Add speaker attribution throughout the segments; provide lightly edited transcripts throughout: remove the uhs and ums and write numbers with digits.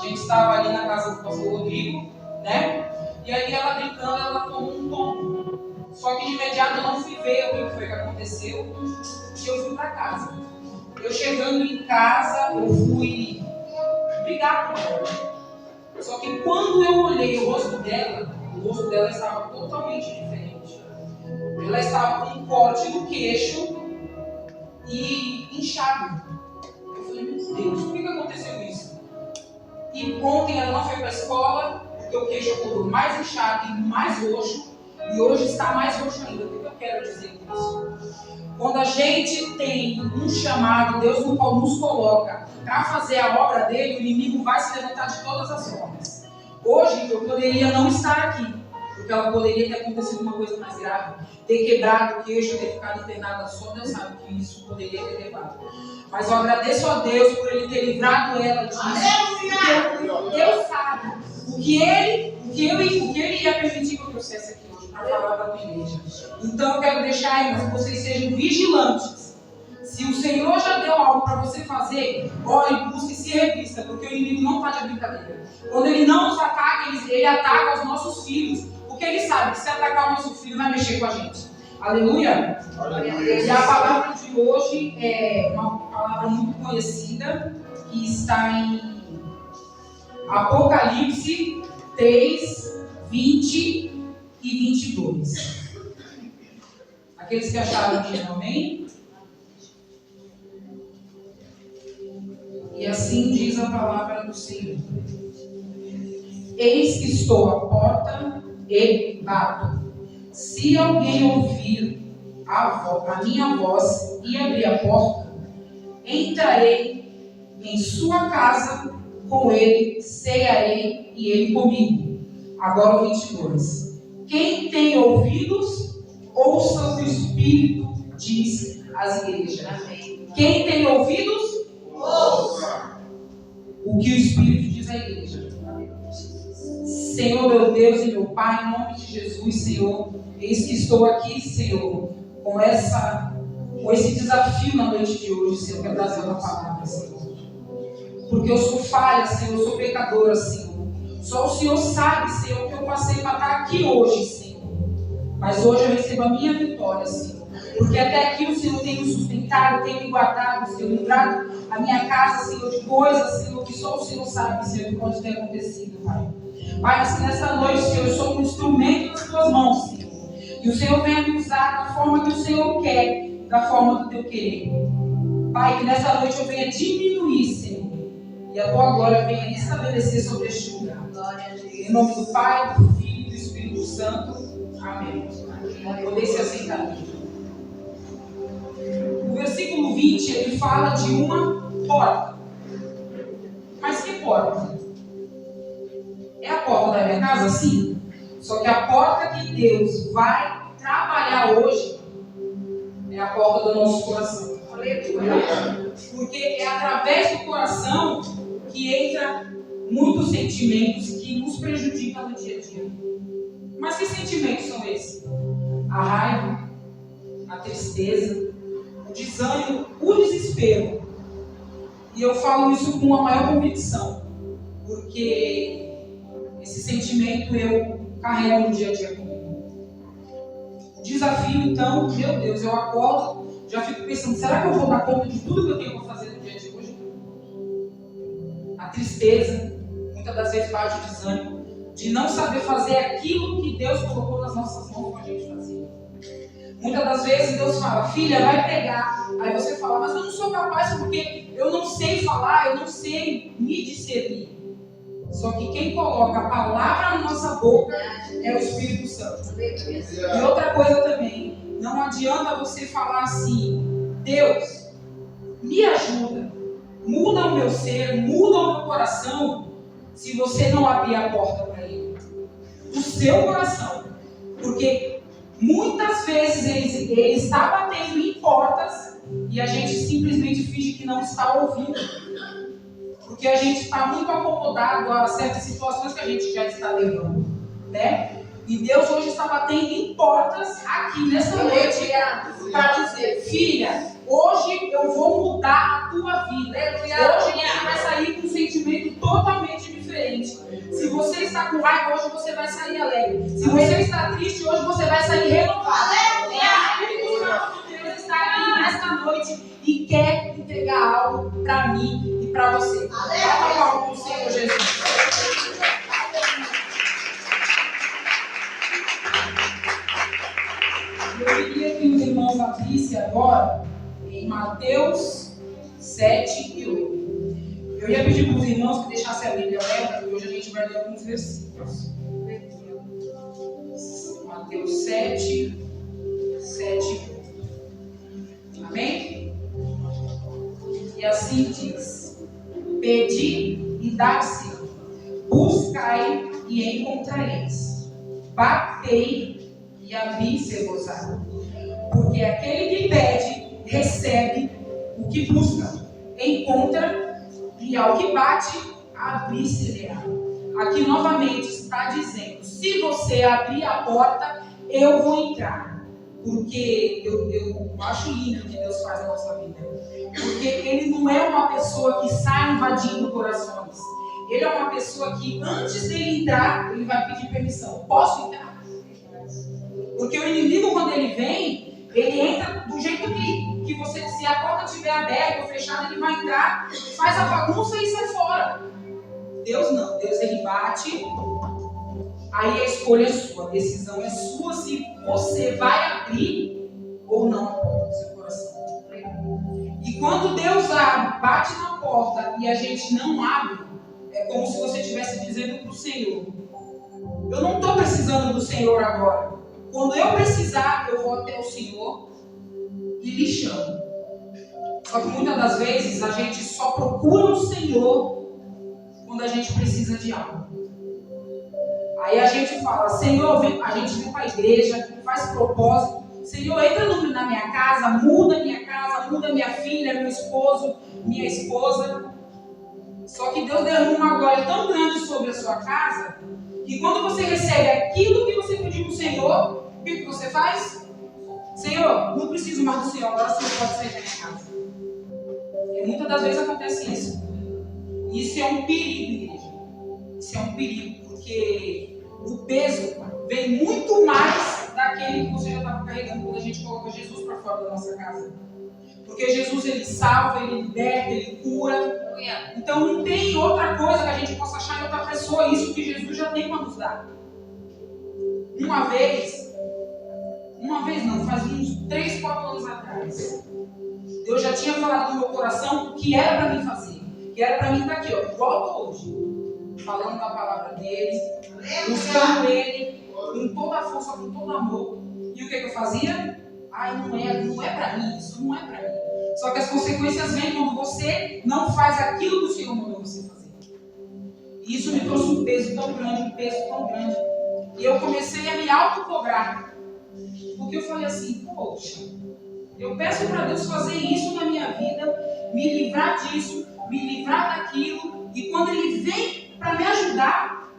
Speaker 1: gente estava ali na casa do pastor Rodrigo, né? E aí ela brincando, ela tomou um tombo. Só que de imediato eu não fui ver o que foi que aconteceu e eu fui para casa. Eu chegando em casa, eu fui brigar com ela. Só que quando eu olhei o rosto dela estava totalmente diferente. Ela estava com um corte no queixo e inchado. Eu falei, meu Deus, por que aconteceu isso? E ontem ela não foi para a escola, porque o queixo ficou mais inchado e mais roxo, e hoje está mais roxo ainda. O que eu quero dizer com isso? Quando a gente tem um chamado, Deus nos coloca para fazer a obra dele, o inimigo vai se levantar de todas as formas. Hoje eu poderia não estar aqui, porque ela poderia ter acontecido uma coisa mais grave, ter quebrado o queixo, ter ficado internada, só Deus sabe que isso poderia ter levado. Mas eu agradeço a Deus por Ele ter livrado ela disso. Porque Deus sabe o que Ele ia permitir que eu trouxesse aqui hoje para falar para a tua igreja. Então eu quero deixar, irmãos, que vocês sejam vigilantes. Se o Senhor já deu algo para você fazer, ore, busque e se revista, porque o inimigo não está de brincadeira. Quando ele não nos ataca, ele ataca os nossos filhos, porque ele sabe que se atacar o nosso filho vai mexer com a gente. Aleluia? Aleluia. E a palavra de hoje é uma palavra muito conhecida, que está em Apocalipse 3, 20 e 22. Aqueles que acharam, digam amém. E assim diz a palavra do Senhor. Eis que estou à porta e bato. Se alguém ouvir a minha voz e abrir a porta, entrarei em sua casa com ele, cearei e ele comigo. Agora o 22. Quem tem ouvidos, ouça o que o Espírito diz às igrejas. Quem tem ouvidos, ouça o que o Espírito diz à igreja. Senhor, meu Deus e meu Pai, em nome de Jesus, Senhor, eis que estou aqui, Senhor, com esse desafio na noite de hoje, Senhor, que é trazer uma palavra, Senhor. Porque eu sou falha, Senhor, eu sou pecadora, Senhor. Só o Senhor sabe, Senhor, que eu passei para estar aqui hoje, Senhor. Mas hoje eu recebo a minha vitória, Senhor. Porque até aqui o Senhor tem me sustentado, tem me guardado, Senhor, livrado a minha casa, Senhor, de coisas, Senhor, que só o Senhor sabe, Senhor, que pode ter acontecido, Pai. Pai, mas que nessa noite, Senhor, eu sou um instrumento nas tuas mãos, Senhor. E o Senhor venha me usar da forma que o Senhor quer, da forma do teu querer. Pai, que nessa noite eu venha diminuir, Senhor. E a tua glória venha estabelecer sobre este lugar. Em nome do Pai, do Filho e do Espírito Santo. Amém. Poder se assentar. O versículo 20, ele fala de uma porta. Mas que porta? É a porta da minha casa? Sim. Só que a porta que Deus vai trabalhar hoje é a porta do nosso coração. Porque é através do coração que entra muitos sentimentos que nos prejudicam no dia a dia. Mas que sentimentos são esses? A raiva, a tristeza, o desânimo, o desespero. E eu falo isso com a maior convicção, porque esse sentimento eu carrego no dia a dia comigo. O desafio, então, meu Deus, eu acordo, já fico pensando, será que eu vou dar conta de tudo que eu tenho para fazer no dia de hoje? A tristeza, muitas das vezes bate o desânimo, de não saber fazer aquilo que Deus colocou nas nossas mãos para a gente fazer. Muitas das vezes Deus fala, filha, vai pegar. Aí você fala, mas eu não sou capaz porque eu não sei falar, eu não sei me discernir. Só que quem coloca a palavra na nossa boca é o Espírito Santo. E outra coisa também, não adianta você falar assim, Deus, me ajuda, muda o meu ser, muda o meu coração, se você não abrir a porta para Ele. O seu coração. Porque muitas vezes ele está batendo em portas e a gente simplesmente finge que não está ouvindo. Porque a gente está muito acomodado a certas situações que a gente já está levando, né? E Deus hoje está batendo em portas aqui nessa noite para dizer, filha, hoje eu vou mudar a tua vida. Hoje você vai sair com um sentimento totalmente diferente. está com raiva, hoje você vai sair alegre. Se você está triste, hoje você vai sair renovado. Deus está aqui nesta noite e quer entregar algo para mim e para você. Bata palma com o Senhor Jesus. Eu queria que os irmãos abrissem agora em Mateus 7 e 8. Eu ia pedir para os irmãos que deixassem a Bíblia aberta, e hoje a gente vai ler alguns versículos. Mateus 7 e 8. Amém? E assim diz: pedi e dá-se, buscai e encontrareis, batei e abri-se-vos-á. Porque aquele que pede, recebe; o que busca, encontra; e ao que bate, abrir-se-lhe-á. Aqui novamente está dizendo: se você abrir a porta, eu vou entrar. Porque eu acho lindo o que Deus faz na nossa vida. Porque Ele não é uma pessoa que sai invadindo corações. Ele é uma pessoa que, antes dele entrar, ele vai pedir permissão. Posso entrar? Porque o inimigo, quando ele vem, ele entra do jeito que você, se a porta estiver aberta ou fechada, ele vai entrar, faz a bagunça e sai fora. Deus não. Deus, ele bate, aí a escolha é sua, a decisão é sua se você vai abrir ou não a porta do seu coração. E quando Deus abre, bate na porta e a gente não abre, é como se você estivesse dizendo para o Senhor: eu não estou precisando do Senhor agora. Quando eu precisar, eu vou até o Senhor e lhe chamo. Só que muitas das vezes a gente só procura o Senhor quando a gente precisa de algo. Aí a gente fala: Senhor, a gente vem para a igreja, faz propósito. Senhor, entra na minha casa, muda minha filha, meu esposo, minha esposa. Só que Deus derrama uma glória tão grande sobre a sua casa, que quando você recebe aquilo que você pediu para o Senhor, o que você faz? Senhor, não preciso mais do Senhor, agora o Senhor pode sair da minha casa. E muitas das vezes acontece isso. Isso é um perigo, igreja. Isso é um perigo, porque o peso vem muito mais daquele que você já estava carregando quando a gente coloca Jesus para fora da nossa casa. Porque Jesus, ele salva, ele liberta, ele cura. Então não tem outra coisa que a gente possa achar em outra pessoa isso que Jesus já tem para nos dar. Uma vez não, faz uns 3, 4 anos atrás, Deus já tinha falado no meu coração o que era para mim fazer. Que era para mim estar aqui, ó, igual eu estou hoje, falando da palavra dele, buscando ele com toda a força, com todo amor. E o que eu fazia? Não é para mim, isso não é para mim. Só que as consequências vêm quando você não faz aquilo que o Senhor mandou você fazer. E isso me trouxe um peso tão grande, E eu comecei a me autocobrar. Porque eu falei assim: poxa, eu peço para Deus fazer isso na minha vida, me livrar disso, me livrar daquilo, e quando Ele vem para me ajudar,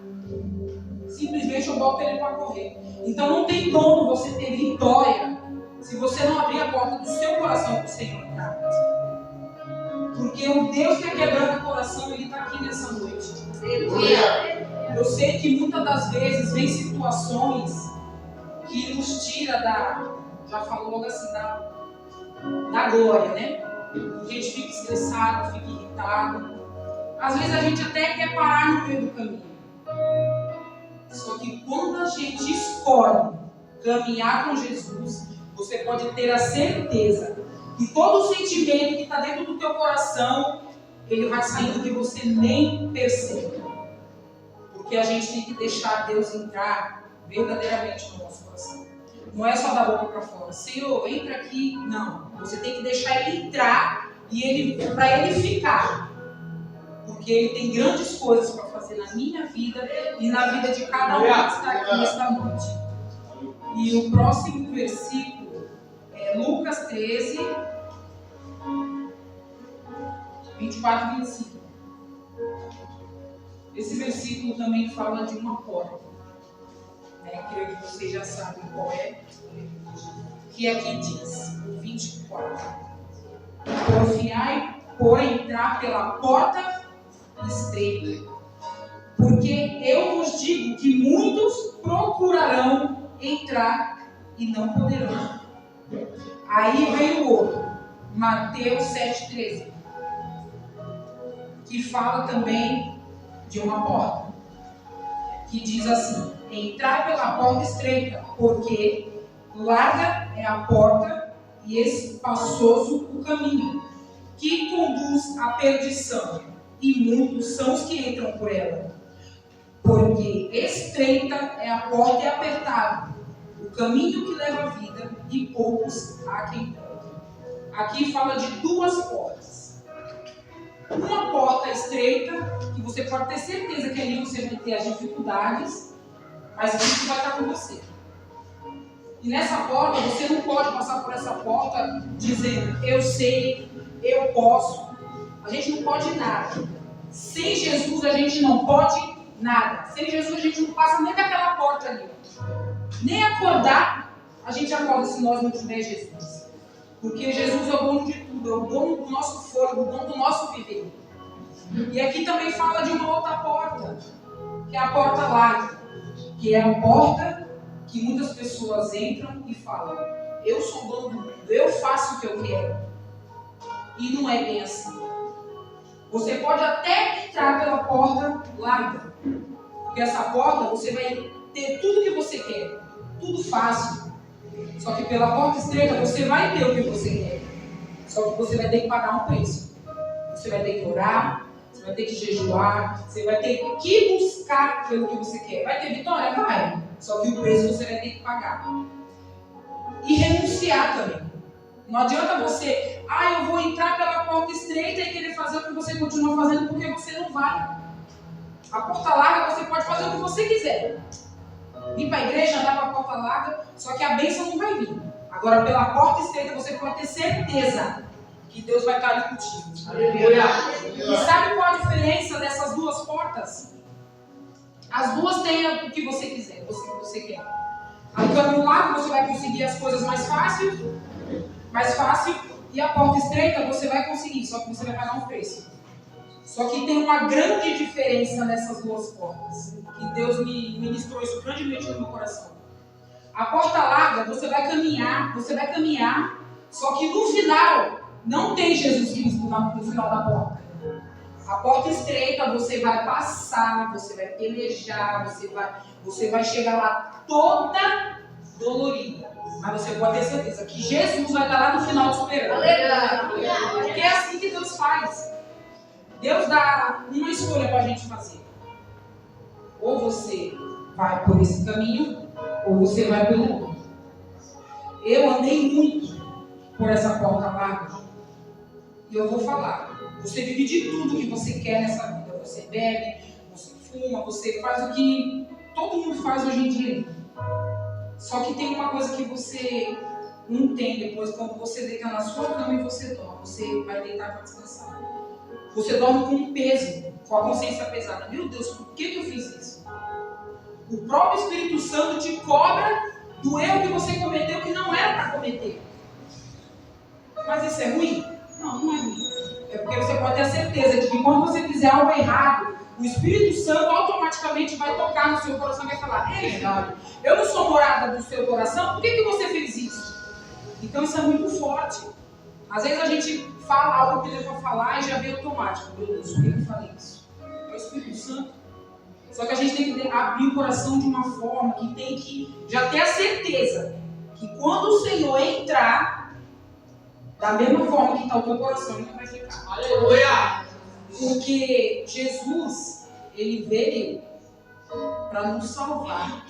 Speaker 1: simplesmente eu boto Ele para correr. Então não tem como você ter vitória se você não abrir a porta do seu coração para o Senhor entrar. Porque o Deus que é quebrando o coração, Ele está aqui nessa noite. Eu sei que muitas das vezes vem situações que nos tira já falou logo assim, da glória, né? A gente fica estressado, fica irritado. Às vezes a gente até quer parar no meio do caminho. Só que quando a gente escolhe caminhar com Jesus, você pode ter a certeza que todo o sentimento que está dentro do teu coração, ele vai saindo que você nem percebe. Porque a gente tem que deixar Deus entrar verdadeiramente no nosso coração. Não é só da boca para fora. Senhor, entra aqui. Não. Você tem que deixar Ele entrar para Ele ficar. Porque Ele tem grandes coisas para fazer na minha vida e na vida de cada um que está aqui nesta noite. E o próximo versículo é Lucas 13, 24 e 25. Esse versículo também fala de uma porta. Creio que vocês já sabem qual é. Que aqui diz, 24. Porfiai por entrar pela porta estreita, Porque eu vos digo que muitos procurarão entrar e não poderão. Aí vem o outro, Mateus 7,13, que fala também de uma porta, que diz assim: entrar pela porta estreita, porque larga é a porta e espaçoso o caminho que conduz à perdição, e muitos são os que entram por ela. Porque estreita é a porta e apertado o caminho que leva à vida, e poucos há quem encontrem. Aqui fala de duas portas. Uma porta estreita, que você pode ter certeza que ali você vai ter as dificuldades, mas Cristo vai estar com você. E nessa porta, você não pode passar por essa porta dizendo: eu sei, eu posso. A gente não pode nada. Sem Jesus, a gente não pode nada. Sem Jesus, a gente não passa nem daquela porta ali. Nem acordar, a gente acorda se nós não tiver Jesus. Porque Jesus é o dono de tudo, é o dono do nosso fôlego, o dono do nosso viver. E aqui também fala de uma outra porta, que é a porta larga, que é a porta que muitas pessoas entram e falam: eu sou o dono do mundo, eu faço o que eu quero. E não é bem assim. Você pode até entrar pela porta larga, porque essa porta você vai ter tudo que você quer, tudo fácil. Só que pela porta estreita você vai ter o que você quer, só que você vai ter que pagar um preço. Você vai ter que orar, você vai ter que jejuar, você vai ter que buscar pelo que você quer. Vai ter vitória? Vai. Só que o preço você vai ter que pagar. E renunciar também. Não adianta você, eu vou entrar pela porta estreita e querer fazer o que você continua fazendo, porque você não vai. A porta larga você pode fazer o que você quiser. Vir para a igreja, andar para a porta larga, só que a bênção não vai vir. Agora, pela porta estreita, você pode ter certeza que Deus vai estar ali contigo. Aleluia. E sabe qual a diferença dessas duas portas? As duas têm o que você quiser, o que você quer. No caminho largo você vai conseguir as coisas mais fácil, e a porta estreita você vai conseguir, só que você vai pagar um preço. Só que tem uma grande diferença nessas duas portas, que Deus me ministrou isso grandemente no meu coração. A porta larga você vai caminhar, só que no final não tem Jesus Cristo no final da porta. A porta estreita você vai passar, você vai pelejar, você vai chegar lá toda dolorida. Mas você pode ter certeza que Jesus vai estar lá no final te esperando. Porque é assim que Deus faz. Deus dá uma escolha para a gente fazer. Ou você vai por esse caminho, ou você vai pelo outro. Eu andei muito por essa porta larga. E eu vou falar. Você vive de tudo que você quer nessa vida. Você bebe, você fuma, você faz o que todo mundo faz hoje em dia. Só que tem uma coisa que você não tem depois, quando você deita na sua cama e você dorme. Você vai deitar para descansar. Você dorme com um peso, com a consciência pesada. Meu Deus, por que eu fiz isso? O próprio Espírito Santo te cobra do erro que você cometeu, que não era para cometer. Mas isso é ruim? Não, não é ruim. É porque você pode ter a certeza de que quando você fizer algo errado, o Espírito Santo automaticamente vai tocar no seu coração e vai falar: ei, eu não sou morada do seu coração, por que você fez isso? Então isso é muito forte. Às vezes a gente fala algo que deu para falar e já vem automático. Meu Deus, por que eu falei isso? É o Espírito Santo. Só que a gente tem que abrir o coração de uma forma que tem que já ter a certeza que quando o Senhor entrar, da mesma forma que está o teu coração, ele não vai ficar. Aleluia! Porque Jesus, ele veio para nos salvar.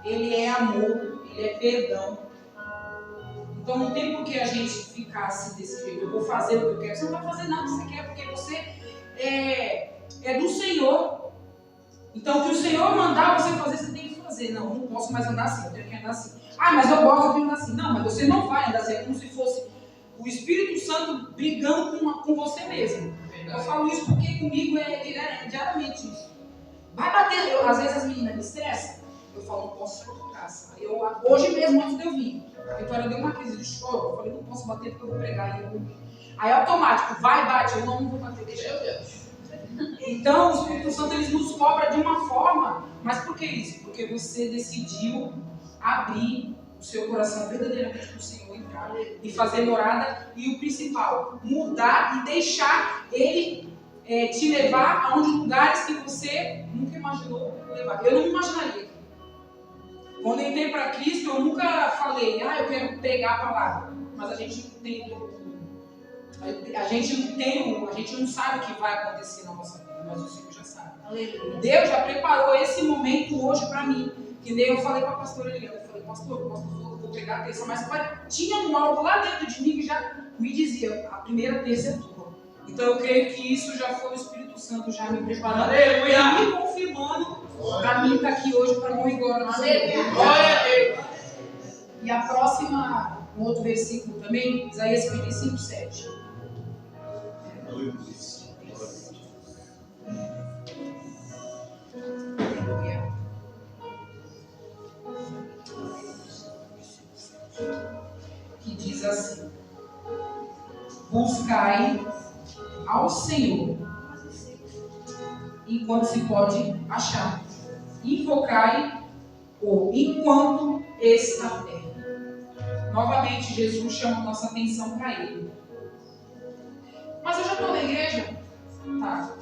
Speaker 1: Ele é amor, ele é perdão. Então não tem por que a gente ficar assim desse jeito. Eu vou fazer o que eu quero. Você não vai fazer nada que você quer, porque você é do Senhor. Então o que o Senhor mandar você fazer, você tem que fazer. Não posso mais andar assim, eu tenho que andar assim. Mas eu gosto de andar assim. Não, mas você não vai andar assim. É como se fosse o Espírito Santo brigando com você mesmo. Eu falo isso porque comigo é diariamente isso. Vai bater. Às vezes as meninas me estressam. Eu falo, não posso sair de casa. Hoje mesmo, antes de eu vir, a Vitória deu uma crise de choro. Eu falei, não posso bater porque eu vou pregar. Aí automático, vai, bate. Eu não vou bater, deixa eu ver. Então, o Espírito Santo ele nos cobra de uma forma, mas por que isso? Porque você decidiu abrir o seu coração verdadeiramente para o Senhor entrar e fazer morada, e o principal, mudar e deixar Ele te levar a lugares que você nunca imaginou levar. Eu não me imaginaria. Quando eu entrei para Cristo, eu nunca falei, eu quero pregar a palavra, mas a gente não sabe o que vai acontecer na nossa vida, mas o Senhor já sabe. Aleluia. Deus já preparou esse momento hoje para mim. Que nem eu falei para a pastora Eliana, eu falei, pastor, eu vou pregar a terça, mas tinha algo lá dentro de mim que já me dizia, a primeira terça é tua. Então eu creio que isso já foi o Espírito Santo já me preparando, e me confirmando para mim estar aqui hoje para não ir embora. Glória a Deus. E a próxima, um outro versículo também, Isaías 55, 7. Que diz assim: buscai ao Senhor enquanto se pode achar, invocai-o enquanto está perto. Novamente Jesus chama a nossa atenção para Ele. Mas eu já estou na igreja, tá?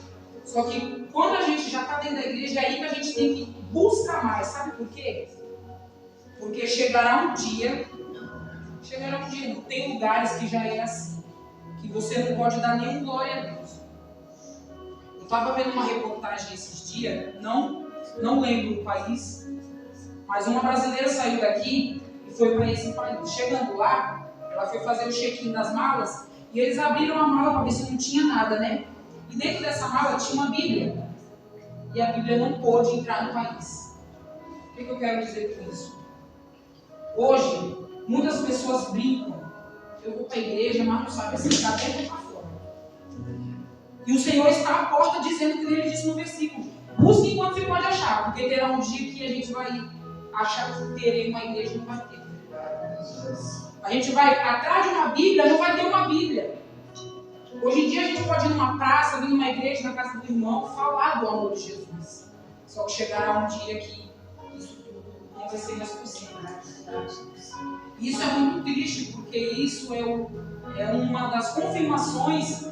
Speaker 1: Só que quando a gente já está dentro da igreja, é aí que a gente tem que buscar mais. Sabe por quê? Porque chegará um dia, não tem lugares que já é assim, que você não pode dar nenhum glória a Deus. Eu estava vendo uma reportagem esses dias, não lembro o país, mas uma brasileira saiu daqui e foi para esse país. Chegando lá, ela foi fazer o check-in das malas e eles abriram a mala para ver se não tinha nada, né? E dentro dessa mala tinha uma Bíblia. E a Bíblia não pôde entrar no país. O que eu quero dizer com isso? Hoje, muitas pessoas brincam. Eu vou para a igreja, mas não sabe se está dentro ou para fora. E o Senhor está à porta dizendo que ele disse no versículo: busque enquanto se pode achar, porque terá um dia que a gente vai achar que terei uma igreja e não vai ter. A gente vai atrás de uma Bíblia, não vai ter uma Bíblia. Hoje em dia a gente pode ir numa praça, vir numa igreja, na casa do irmão, falar do amor de Jesus. Só que chegará um dia que isso tudo não vai ser mais possível. Isso é muito triste, porque isso é uma das confirmações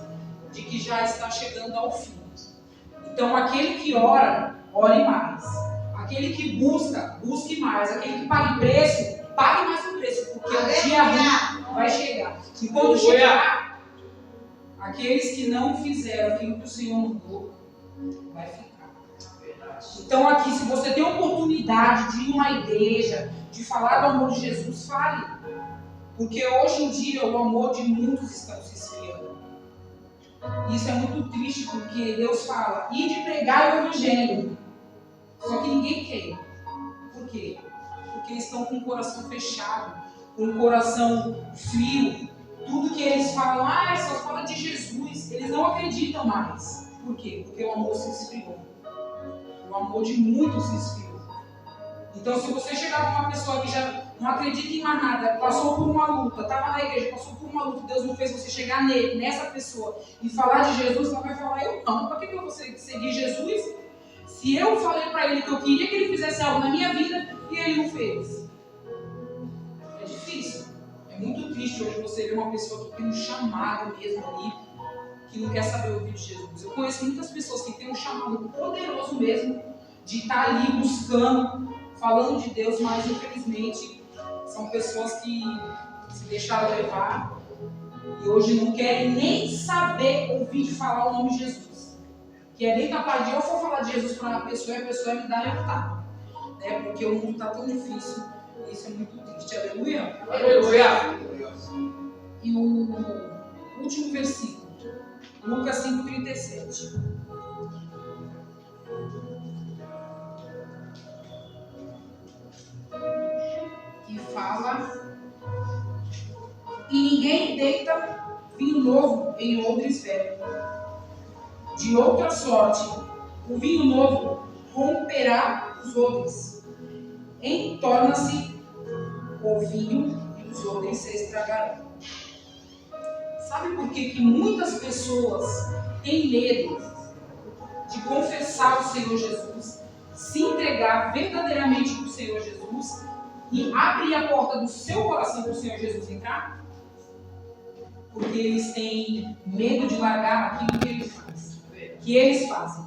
Speaker 1: de que já está chegando ao fim. Então aquele que ora, ore mais. Aquele que busca, busque mais. Aquele que pague preço, pague mais o preço, porque o dia ruim vai chegar. E quando chegar, aqueles que não fizeram aquilo que o Senhor mandou, vai ficar. Então aqui, se você tem a oportunidade de ir a uma igreja, de falar do amor de Jesus, fale. Porque hoje em dia o amor de muitos está se esfriando. Isso é muito triste, porque Deus fala, e de pregar o evangelho. Só que ninguém quer ir. Por quê? Porque estão com o coração fechado, com o coração frio. Tudo que eles falam, só fala de Jesus. Eles não acreditam mais. Por quê? Porque o amor se esfriou. O amor de muitos se esfriou. Então, se você chegar com uma pessoa que já não acredita em mais nada, passou por uma luta, estava na igreja, passou por uma luta, Deus não fez você chegar nessa pessoa e falar de Jesus, ela vai falar, eu não. Por que eu vou seguir Jesus? Se eu falei para ele que eu queria que ele fizesse algo na minha vida e ele não fez. É difícil. É muito triste hoje você ver uma pessoa que tem um chamado mesmo ali, que não quer saber ouvir de Jesus. Eu conheço muitas pessoas que têm um chamado poderoso mesmo, de estar ali buscando, falando de Deus, mas infelizmente são pessoas que se deixaram levar e hoje não querem nem saber ouvir falar o nome de Jesus. Que é bem capaz de eu for falar de Jesus para uma pessoa e a pessoa me dar um tapa. Né? Porque o mundo está tão difícil e isso é muito triste. Aleluia? Aleluia! E o último versículo, Lucas 5,37. Que fala: e ninguém deita vinho novo em odres velho. De outra sorte, o vinho novo romperá os odres, entorna-se o vinho e os odres se estragarão. Sabe por que muitas pessoas têm medo de confessar o Senhor Jesus, se entregar verdadeiramente para o Senhor Jesus e abrir a porta do seu coração para o Senhor Jesus entrar? Porque eles têm medo de largar aquilo que eles fazem.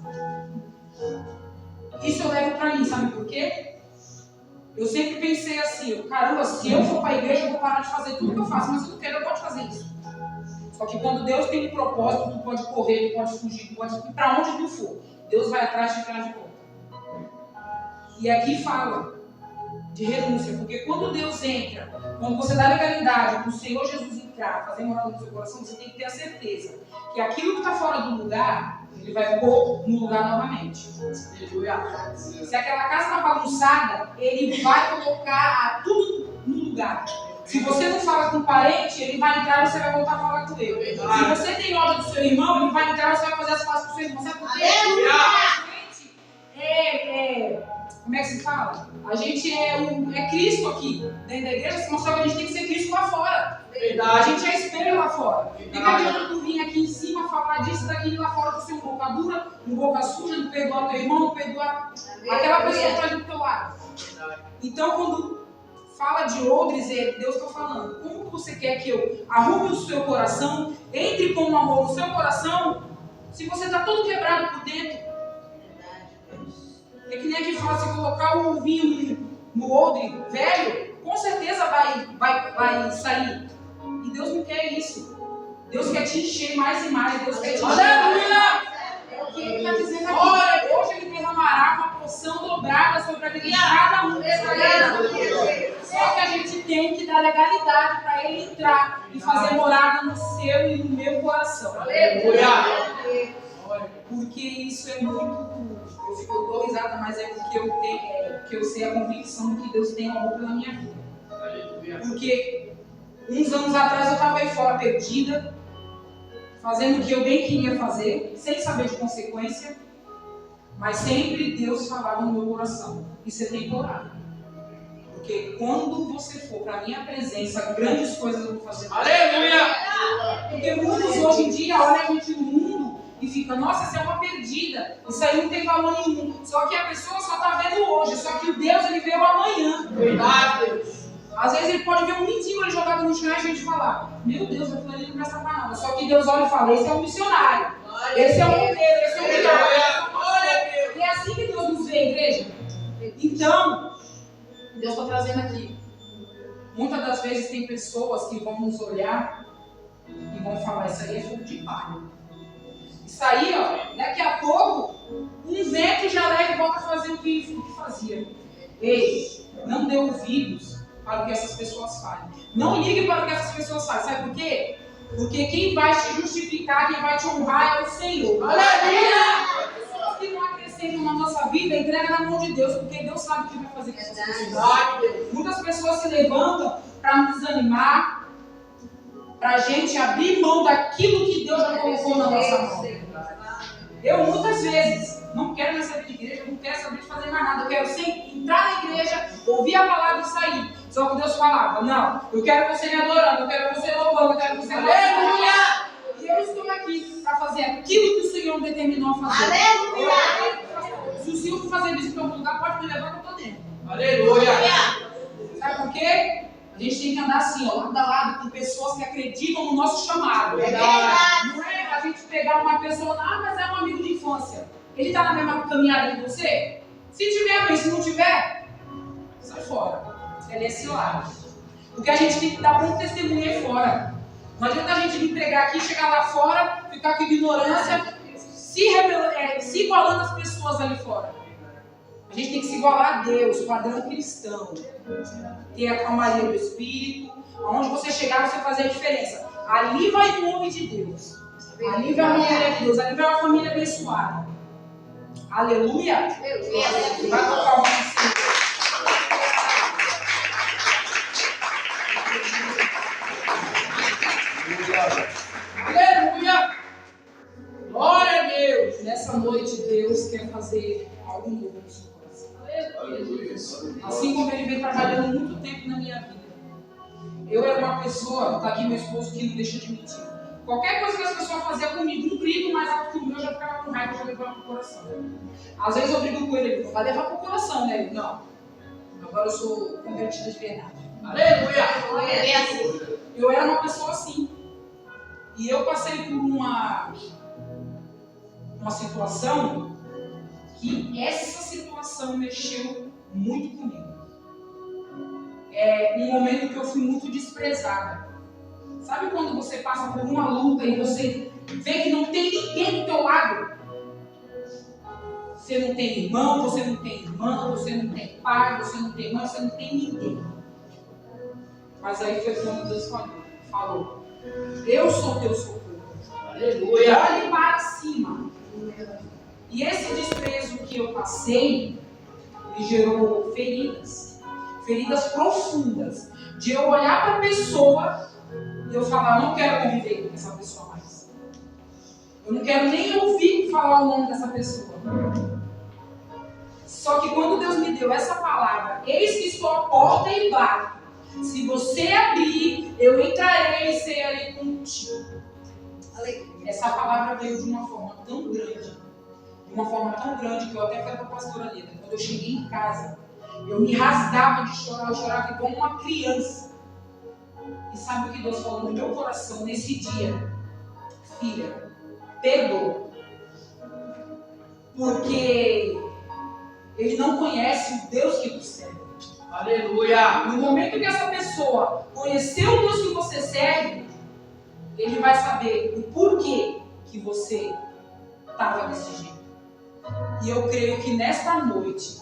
Speaker 1: Isso eu levo para mim, sabe por quê? Eu sempre pensei assim, caramba, se eu for para a igreja, eu vou parar de fazer tudo que eu faço, mas eu não quero, eu gosto de fazer isso. Só que quando Deus tem um propósito, tu pode correr, tu pode fugir, tu pode ir para onde tu for. Deus vai atrás de volta. E aqui fala de renúncia, porque quando Deus entra, quando você dá legalidade para o Senhor Jesus entrar, fazer morada no seu coração, você tem que ter a certeza que aquilo que está fora do lugar, Ele vai pôr no lugar novamente. Se aquela casa está bagunçada, Ele vai colocar tudo no lugar. Se você não fala com um parente, ele vai entrar e você vai voltar a falar com ele. Se você tem ódio do seu irmão, ele vai entrar e você vai fazer as pazes com o seu irmão. Sabe por quê? Como é que se fala? A gente é Cristo aqui dentro da igreja, só que a gente tem que ser Cristo lá fora. A gente é espelho lá fora. Fica adianta tu vir aqui em cima falar disso, daquilo lá fora, tu ser um boca dura, um boca suja, não perdoar teu irmão, não perdoar aquela pessoa que está ali do teu lado. Então, quando fala de odres, Deus está falando. Como você quer que eu arrume o seu coração, entre com o amor no seu coração, se você está todo quebrado por dentro? É que nem aqui fala, se colocar o vinho no odre velho, com certeza vai sair. E Deus não quer isso. Deus quer te encher mais e mais. Deus quer te encher mais. É o que Ele está dizendo aqui. Hoje Ele derramará uma porção dobrada sobre a vida de cada um. Só que a gente tem que dar legalidade para Ele entrar e fazer morada no seu e no meu coração. Aleluia! Porque isso é muito... Eu dou risada, mas é porque eu sei a convicção de que Deus tem amor pela minha vida. Porque uns anos atrás eu estava aí fora perdida, fazendo o que eu bem queria fazer, sem saber de consequência, mas sempre Deus falava no meu coração. Isso é temporário. Porque quando você for para a minha presença, grandes coisas eu vou fazer. Aleluia! Porque muitos hoje em dia olham a gente no mundo e fica, nossa, essa é uma perdida, isso aí não tem valor nenhum. Só que a pessoa só está vendo hoje, só que o Deus, Ele veio amanhã. Verdade, Deus. Às vezes Ele pode ver um mendigo ali jogado no chão e a gente falar, meu Deus, aquilo ali não presta para nada. Só que Deus olha e fala, esse é um missionário, esse é um bombeiro, esse é um milagre. E é assim que Deus nos vê, igreja. Então, Deus está trazendo aqui. Muitas das vezes tem pessoas que vão nos olhar e vão falar, isso aí é fogo de palha. Isso aí, ó, daqui a pouco, um vento já leva e volta a fazer o que fazia. Ei, não dê ouvidos para o que essas pessoas fazem. Não ligue para o que essas pessoas fazem. Sabe por quê? Porque quem vai te justificar, quem vai te honrar é o Senhor. Aleluia! Pessoas que não acrescentam na nossa vida, entrega na mão de Deus, porque Deus sabe o que vai fazer com essas pessoas. Muitas pessoas se levantam para nos desanimar, para a gente abrir mão daquilo que Deus já colocou na nossa mão. Eu muitas vezes não quero mais saber de igreja, não quero saber de fazer mais nada. Eu quero sempre entrar na igreja, ouvir a palavra e sair. Só que Deus falava, não, eu quero você me adorando, eu quero você louvando, eu quero você aleluia! E eu estou aqui para fazer aquilo que o Senhor me determinou a fazer. Aleluia! Se o Senhor for fazer isso em algum lugar, pode me levar que eu estou dentro. Aleluia! Sabe por quê? A gente tem que andar assim, ó, lado a lado, com pessoas que acreditam no nosso chamado. É verdade. Não é a gente pegar uma pessoa, mas é um amigo de infância. Ele está na mesma caminhada que você? Se tiver, bem, se não tiver, sai fora. Ele é esse lado. Porque a gente tem que dar bom testemunho aí fora. Não adianta a gente vir pregar aqui, chegar lá fora, ficar com ignorância, se igualando as pessoas ali fora. A gente tem que se igualar a Deus, padrão cristão. Ter a calmaria do Espírito. Aonde você chegar, você fazer a diferença. Ali vai o nome de Deus. Ali vai a mulher de Deus. Ali vai uma família abençoada. Aleluia. Vai tocar o Espírito. Aleluia. Glória a Deus. Nessa noite, Deus quer fazer algo novo no seu coração. Assim como Ele vem trabalhando muito tempo na minha vida. Eu era uma pessoa, está aqui meu esposo que não deixa de mentir. Qualquer coisa que as pessoas faziam comigo, um grito mais alto que o meu, eu já ficava com raiva, eu já levava pro coração. Às vezes eu brigo com ele, vai levar pro coração, né? Não. Agora eu sou convertida de verdade. Aleluia! Eu era uma pessoa assim. E eu passei por uma situação que essa situação mexeu muito comigo. É um momento que eu fui muito desprezada. Sabe quando você passa por uma luta e você vê que não tem ninguém do teu lado? Você não tem irmão, você não tem irmã, você não tem pai, você não tem mãe, você não tem ninguém. Mas aí foi quando Deus falou: eu sou teu socorro. Aleluia! Olhe para cima. E esse desprezo que eu passei me gerou feridas profundas. De eu olhar para a pessoa e eu falar: não quero conviver com essa pessoa mais. Eu não quero nem ouvir falar o nome dessa pessoa. Só que quando Deus me deu essa palavra, eis que estou à porta e bato. Se você abrir, eu entrarei e cearei contigo. Essa palavra veio de uma forma tão grande. Que eu até falei para a pastora Leda. Quando eu cheguei em casa, eu me rasgava de chorar, eu chorava igual uma criança. E sabe o que Deus falou no meu coração nesse dia? Filha, perdoa. Porque Ele não conhece o Deus que você serve. Aleluia! No momento que essa pessoa conhecer o Deus que você serve, ele vai saber o porquê que você estava desse jeito. E eu creio que nesta noite,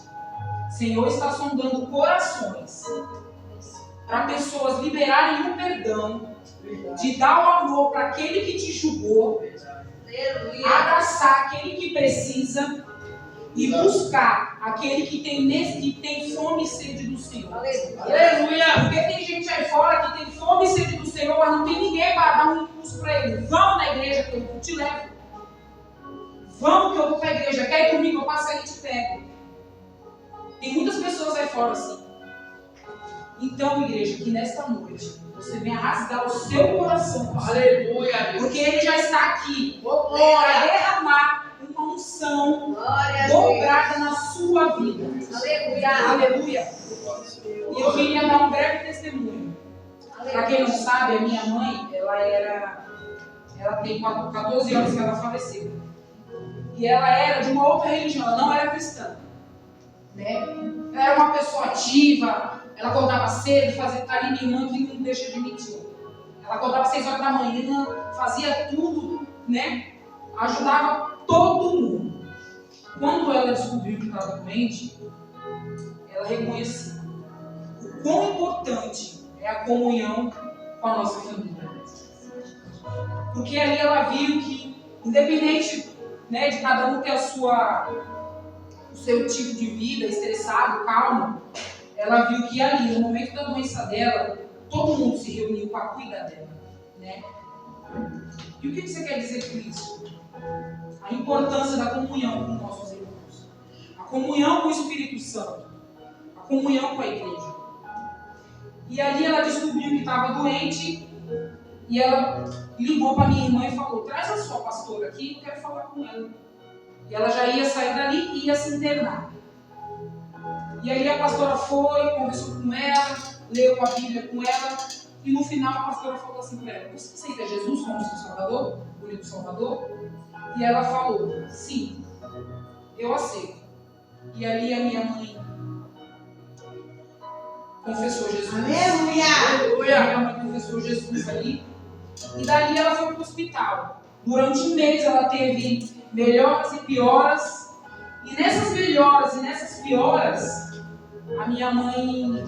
Speaker 1: o Senhor está sondando corações para pessoas liberarem o perdão, de dar o amor para aquele que te julgou, abraçar aquele que precisa e buscar aquele que tem fome e sede do Senhor. Aleluia! Porque tem gente aí fora que tem fome e sede do Senhor, mas não tem ninguém para dar um impulso para ele. Vamos na igreja que eu te levo. Vamos que eu vou para a igreja. Quer ir comigo? Eu passo aí e te pego. Tem muitas pessoas aí fora assim. Então, igreja, que nesta noite você venha rasgar o seu coração. Aleluia! Porque ele já está aqui para derramar uma unção dobrada na sua vida. Aleluia! Aleluia! E eu queria dar um breve testemunho. Para quem não sabe, a minha mãe, ela tem 14 anos que ela faleceu. E ela era de uma outra religião, ela não era cristã. Né? Ela era uma pessoa ativa, ela acordava cedo, fazia carinho em irmã que não deixa de mentir. Ela acordava às 6 horas da manhã, fazia tudo, né? Ajudava todo mundo. Quando ela descobriu que estava doente, ela reconheceu o quão importante é a comunhão com a nossa família. Porque ali ela viu que, independente, né, de cada um ter o seu tipo de vida, estressado, calmo, ela viu que ali, no momento da doença dela, todo mundo se reuniu para cuidar dela. Né? E o que você quer dizer com isso? A importância da comunhão com nossos irmãos. A comunhão com o Espírito Santo. A comunhão com a igreja. E ali ela descobriu que estava doente e ela ligou para minha irmã e falou: traz a sua pastora aqui, eu quero falar com ela. E ela já ia sair dali e ia se internar. E aí a pastora foi, conversou com ela, leu a Bíblia com ela, e no final a pastora falou assim para ela: você aceita Jesus como seu Salvador? O único Salvador? E ela falou: sim, eu aceito. E ali a minha mãe confessou Jesus. Aleluia! A minha mãe confessou Jesus ali. E dali ela foi para o hospital. Durante um mês ela teve melhoras e pioras. E nessas melhoras e nessas pioras, a minha mãe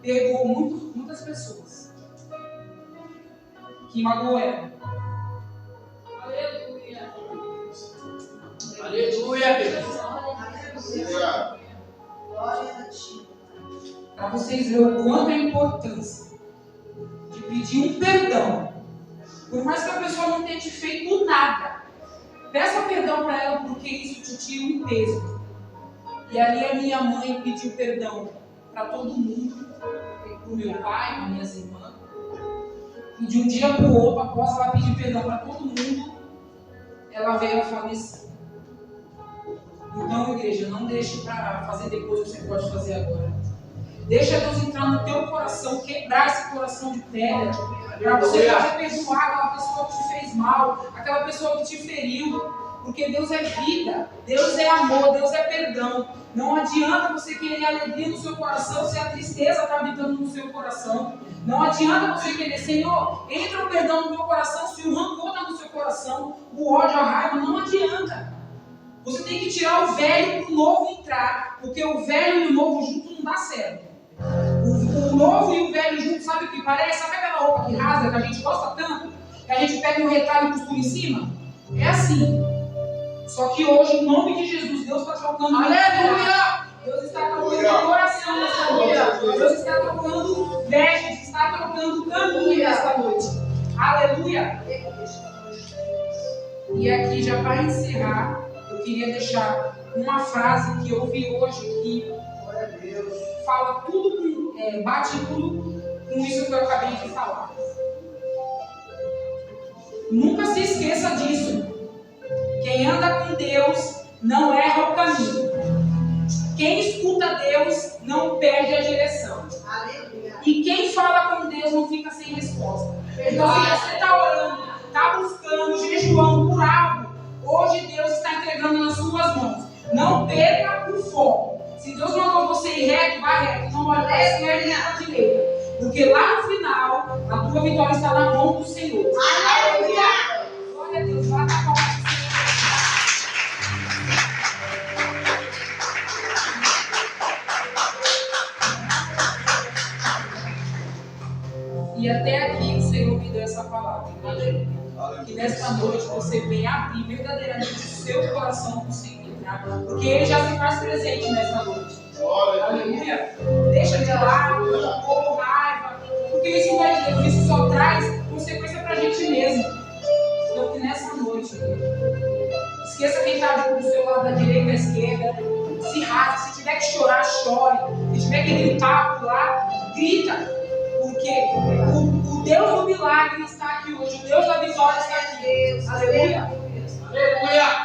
Speaker 1: pegou muitas pessoas que magoou ela. Aleluia! Aleluia! Glória a ti. Para vocês verem o quanto é a importância de pedir um perdão. Por mais que a pessoa não tenha te feito nada, peça perdão para ela, porque isso te tira um peso. E ali a minha mãe pediu perdão para todo mundo, para o meu pai, para minhas irmãs. e de um dia para o outro, após ela pedir perdão para todo mundo, ela veio a falecer. Então, igreja, não deixe para fazer depois o que você pode fazer agora. Deixa Deus entrar no teu coração, quebrar esse coração de pedra, para você poder perdoar aquela pessoa que te fez mal, aquela pessoa que te feriu. Porque Deus é vida, Deus é amor, Deus é perdão. Não adianta você querer alegria no seu coração se a tristeza está habitando no seu coração. Não adianta você querer, Senhor, entra o perdão no meu coração se o rancor está no seu coração, o ódio, a raiva. Não adianta. Você tem que tirar o velho para o novo entrar, porque o velho e o novo junto não dá certo. O novo e o velho junto, sabe o que parece? Sabe aquela roupa que rasga, que a gente gosta tanto, que a gente pega um retalho e costura em cima? É assim. Só que hoje, em nome de Jesus, Deus está trocando. Aleluia! Deus está trocando coração nessa noite. Deus está trocando vestes, está trocando caminho nessa noite. Aleluia! E aqui, já para encerrar, eu queria deixar uma frase que eu vi hoje que fala tudo, bate tudo com isso que eu acabei de falar. Nunca se esqueça disso. Quem anda com Deus não erra o caminho. Quem escuta Deus não perde a direção. E quem fala com Deus não fica sem resposta. Então, se você está orando, está buscando, jejuando por algo, hoje Deus está entregando nas suas mãos. Não perca o foco. Se Deus mandou você ir reto, vai reto. Não olhe para a esquerda nem para a direita. Porque lá no final, a tua vitória está na mão do Senhor. Aleluia! Glória a Deus. Vai para a E até aqui o Senhor me deu essa palavra. Que nesta noite você venha abrir verdadeiramente o seu coração para o Senhor. Porque Ele já se faz presente nesta noite. Aleluia. Deixa de lado, rancor, raiva. Porque isso não é Deus, isso só traz consequência para a gente mesmo. Então que nessa noite, esqueça quem está do seu lado da direita e da esquerda. Se rasgue, se tiver que chorar, chore. Se tiver que gritar, pular, grita. Porque o Deus do milagre está aqui hoje. O Deus da vitória está aqui. Aleluia. Aleluia.